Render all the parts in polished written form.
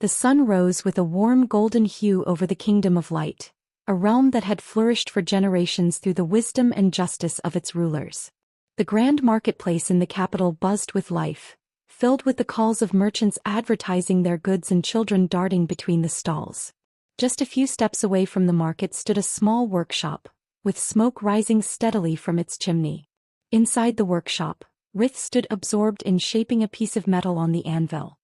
The sun rose with a warm golden hue over the kingdom of light, a realm that had flourished for generations through the wisdom and justice of its rulers. The grand marketplace in the capital buzzed with life, filled with the calls of merchants advertising their goods and children darting between the stalls. Just a few steps away from the market stood a small workshop, with smoke rising steadily from its chimney. Inside the workshop, Rith stood absorbed in shaping a piece of metal on the anvil.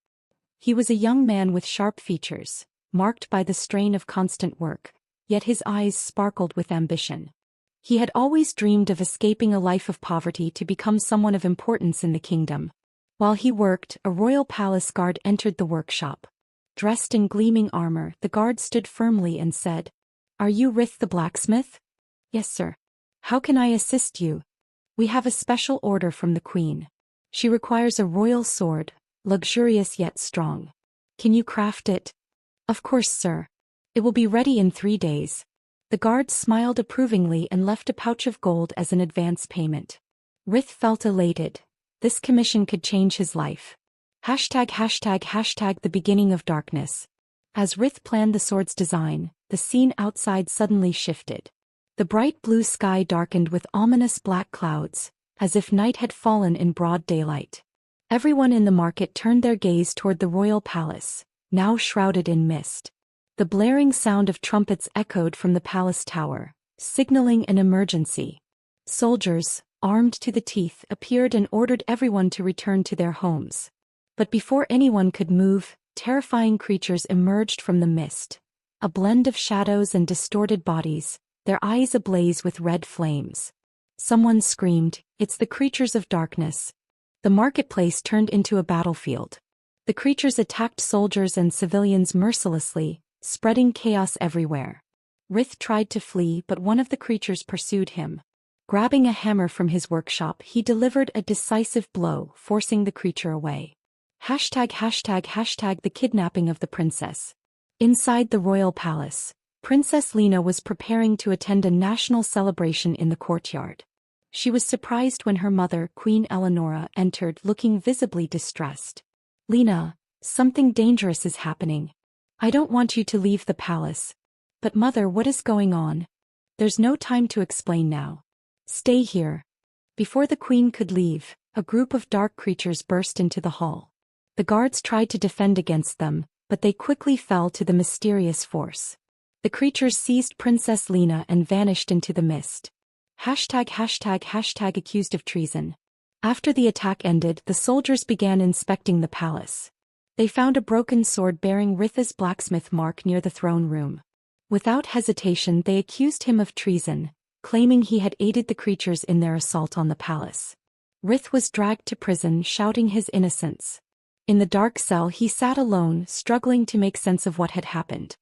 He was a young man with sharp features, marked by the strain of constant work, yet his eyes sparkled with ambition. He had always dreamed of escaping a life of poverty to become someone of importance in the kingdom. While he worked, a royal palace guard entered the workshop. Dressed in gleaming armor, the guard stood firmly and said, "Are you Rith the blacksmith?" "Yes, sir." "How can I assist you?" "We have a special order from the queen. She requires a royal sword, luxurious yet strong. Can you craft it?" "Of course, sir. It will be ready in 3 days." The guard smiled approvingly and left a pouch of gold as an advance payment. Rith felt elated. This commission could change his life. ####the beginning of darkness. As Rith planned the sword's design, the scene outside suddenly shifted. The bright blue sky darkened with ominous black clouds, as if night had fallen in broad daylight. Everyone in the market turned their gaze toward the royal palace, now shrouded in mist. The blaring sound of trumpets echoed from the palace tower, signaling an emergency. Soldiers, armed to the teeth, appeared and ordered everyone to return to their homes. But before anyone could move, terrifying creatures emerged from the mist. A blend of shadows and distorted bodies, their eyes ablaze with red flames. Someone screamed, "It's the creatures of darkness." The marketplace turned into a battlefield. The creatures attacked soldiers and civilians mercilessly, spreading chaos everywhere. Rith tried to flee, but one of the creatures pursued him. Grabbing a hammer from his workshop, he delivered a decisive blow, forcing the creature away. ###the kidnapping of the princess. Inside the royal palace, Princess Lena was preparing to attend a national celebration in the courtyard. She was surprised when her mother, Queen Eleonora, entered, looking visibly distressed. "Lena, something dangerous is happening. I don't want you to leave the palace." "But mother, what is going on?" "There's no time to explain now. Stay here." Before the queen could leave, a group of dark creatures burst into the hall. The guards tried to defend against them, but they quickly fell to the mysterious force. The creatures seized Princess Lena and vanished into the mist. ### accused of treason. After the attack ended, the soldiers began inspecting the palace. They found a broken sword bearing Ritha's blacksmith mark near the throne room. Without hesitation, they accused him of treason, claiming he had aided the creatures in their assault on the palace. Rith was dragged to prison, shouting his innocence. In the dark cell, he sat alone, struggling to make sense of what had happened.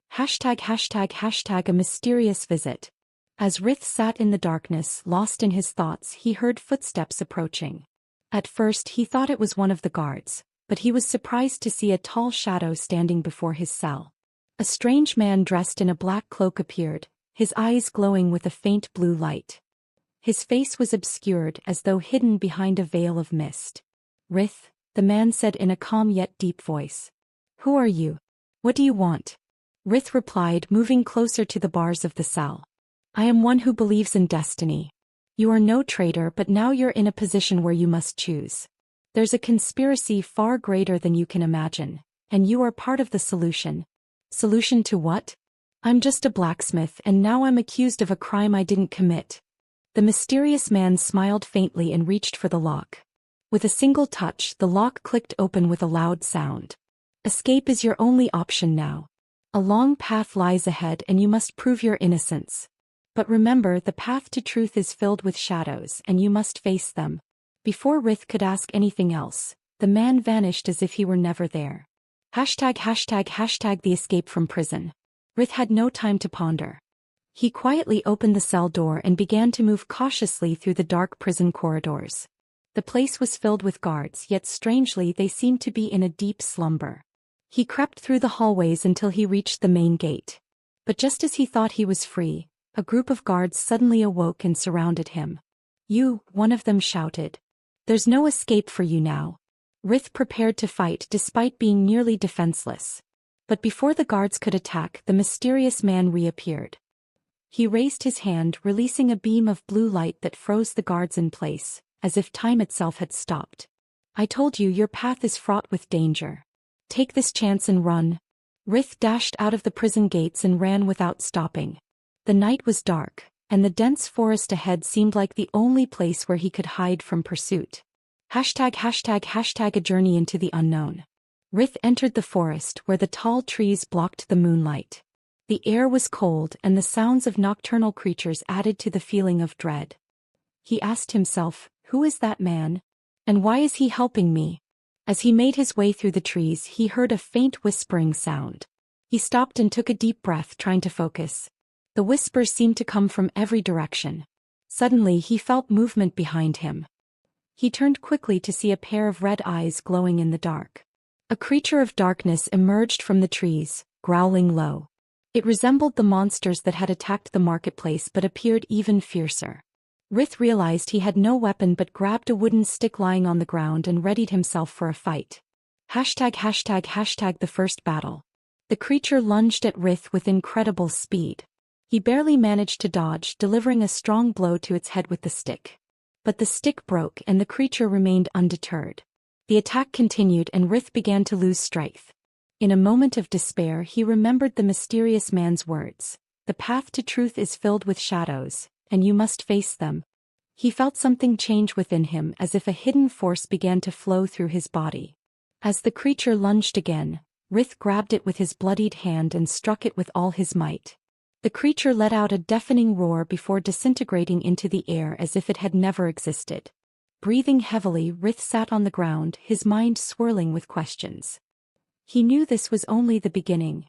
### a mysterious visit. As Rith sat in the darkness, lost in his thoughts, he heard footsteps approaching. At first he thought it was one of the guards, but he was surprised to see a tall shadow standing before his cell. A strange man dressed in a black cloak appeared, his eyes glowing with a faint blue light. His face was obscured as though hidden behind a veil of mist. "Rith," the man said in a calm yet deep voice. "Who are you? What do you want?" Rith replied, moving closer to the bars of the cell. "I am one who believes in destiny. You are no traitor, but now you're in a position where you must choose. There's a conspiracy far greater than you can imagine, and you are part of the solution." "Solution to what?" "I'm just a blacksmith, and now I'm accused of a crime I didn't commit." The mysterious man smiled faintly and reached for the lock. With a single touch, the lock clicked open with a loud sound. "Escape is your only option now. A long path lies ahead and you must prove your innocence. But remember, the path to truth is filled with shadows and you must face them." Before Rith could ask anything else, the man vanished as if he were never there. ### the escape from prison. Rith had no time to ponder. He quietly opened the cell door and began to move cautiously through the dark prison corridors. The place was filled with guards, yet strangely they seemed to be in a deep slumber. He crept through the hallways until he reached the main gate. But just as he thought he was free, a group of guards suddenly awoke and surrounded him. "You," one of them shouted. "There's no escape for you now. Rith prepared to fight despite being nearly defenseless. But before the guards could attack, the mysterious man reappeared. He raised his hand, releasing a beam of blue light that froze the guards in place, as if time itself had stopped. "I told you your path is fraught with danger. Take this chance and run." Rith dashed out of the prison gates and ran without stopping. The night was dark, and the dense forest ahead seemed like the only place where he could hide from pursuit. ##### A journey into the unknown. Rith entered the forest where the tall trees blocked the moonlight. The air was cold and the sounds of nocturnal creatures added to the feeling of dread. He asked himself, who is that man? And why is he helping me? As he made his way through the trees, he heard a faint whispering sound. He stopped and took a deep breath, trying to focus. The whispers seemed to come from every direction. Suddenly he felt movement behind him. He turned quickly to see a pair of red eyes glowing in the dark. A creature of darkness emerged from the trees, growling low. It resembled the monsters that had attacked the marketplace but appeared even fiercer. Rith realized he had no weapon but grabbed a wooden stick lying on the ground and readied himself for a fight. ##### The first battle. The creature lunged at Rith with incredible speed. He barely managed to dodge, delivering a strong blow to its head with the stick. But the stick broke and the creature remained undeterred. The attack continued and Rith began to lose strength. In a moment of despair, he remembered the mysterious man's words. The path to truth is filled with shadows, and you must face them. He felt something change within him, as if a hidden force began to flow through his body. As the creature lunged again, Rith grabbed it with his bloodied hand and struck it with all his might. The creature let out a deafening roar before disintegrating into the air as if it had never existed. Breathing heavily, Rith sat on the ground, his mind swirling with questions. He knew this was only the beginning.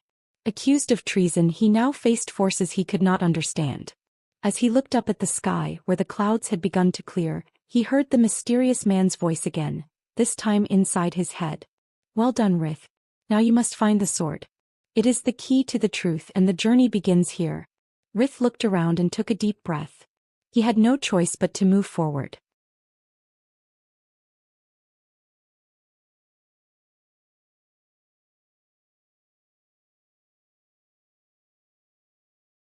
Accused of treason, he now faced forces he could not understand. As he looked up at the sky, where the clouds had begun to clear, he heard the mysterious man's voice again, this time inside his head. "Well done, Rith. Now you must find the sword. It is the key to the truth and the journey begins here." Rith looked around and took a deep breath. He had no choice but to move forward.